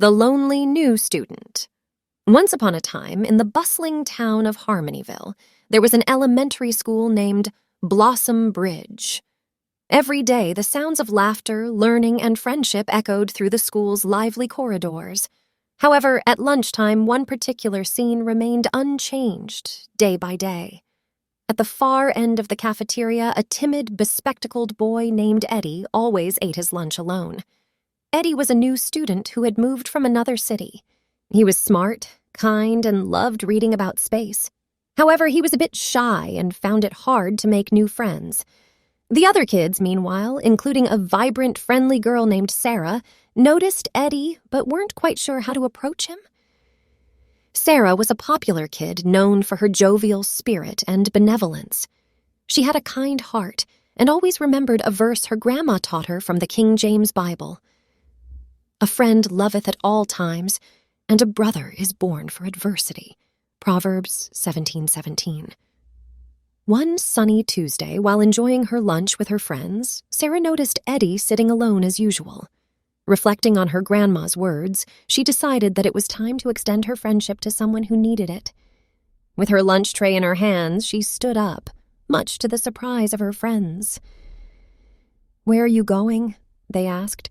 The lonely new student. Once upon a time, in the bustling town of Harmonyville, there was an elementary school named Blossom Bridge. Every day, the sounds of laughter, learning, and friendship echoed through the school's lively corridors. However, at lunchtime, one particular scene remained unchanged day by day. At the far end of the cafeteria, a timid, bespectacled boy named Eddie always ate his lunch alone. Eddie was a new student who had moved from another city. He was smart, kind, and loved reading about space. However, he was a bit shy and found it hard to make new friends. The other kids, meanwhile, including a vibrant, friendly girl named Sarah, noticed Eddie but weren't quite sure how to approach him. Sarah was a popular kid known for her jovial spirit and benevolence. She had a kind heart and always remembered a verse her grandma taught her from the King James Bible. A friend loveth at all times, and a brother is born for adversity. Proverbs 17:17. One sunny Tuesday, while enjoying her lunch with her friends, Sarah noticed Eddie sitting alone as usual. Reflecting on her grandma's words, she decided that it was time to extend her friendship to someone who needed it. With her lunch tray in her hands, she stood up, much to the surprise of her friends. "Where are you going?" they asked.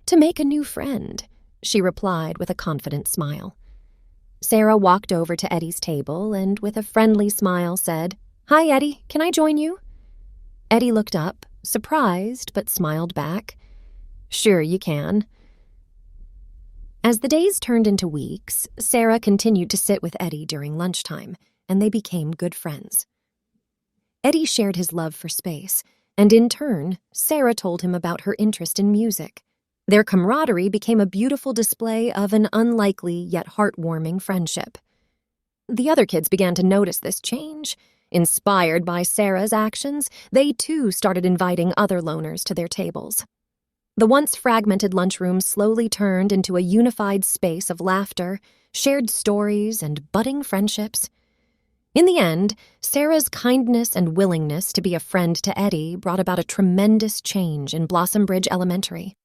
"To make a new friend," she replied with a confident smile. Sarah walked over to Eddie's table and, with a friendly smile, said, "Hi, Eddie, can I join you?" Eddie looked up, surprised, but smiled back. "Sure, you can." As the days turned into weeks, Sarah continued to sit with Eddie during lunchtime, and they became good friends. Eddie shared his love for space, and in turn, Sarah told him about her interest in music. Their camaraderie became a beautiful display of an unlikely yet heartwarming friendship. The other kids began to notice this change. Inspired by Sarah's actions, they too started inviting other loners to their tables. The once fragmented lunchroom slowly turned into a unified space of laughter, shared stories, and budding friendships. In the end, Sarah's kindness and willingness to be a friend to Eddie brought about a tremendous change in Blossom Bridge Elementary.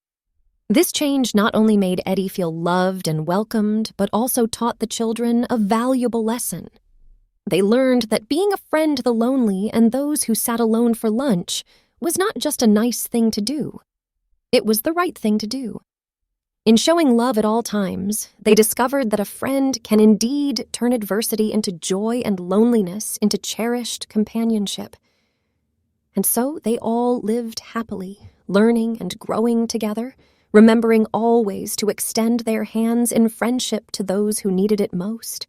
This change not only made Eddie feel loved and welcomed, but also taught the children a valuable lesson. They learned that being a friend to the lonely and those who sat alone for lunch was not just a nice thing to do. It was the right thing to do. In showing love at all times, they discovered that a friend can indeed turn adversity into joy and loneliness into cherished companionship. And so they all lived happily, learning and growing together, remembering always to extend their hands in friendship to those who needed it most.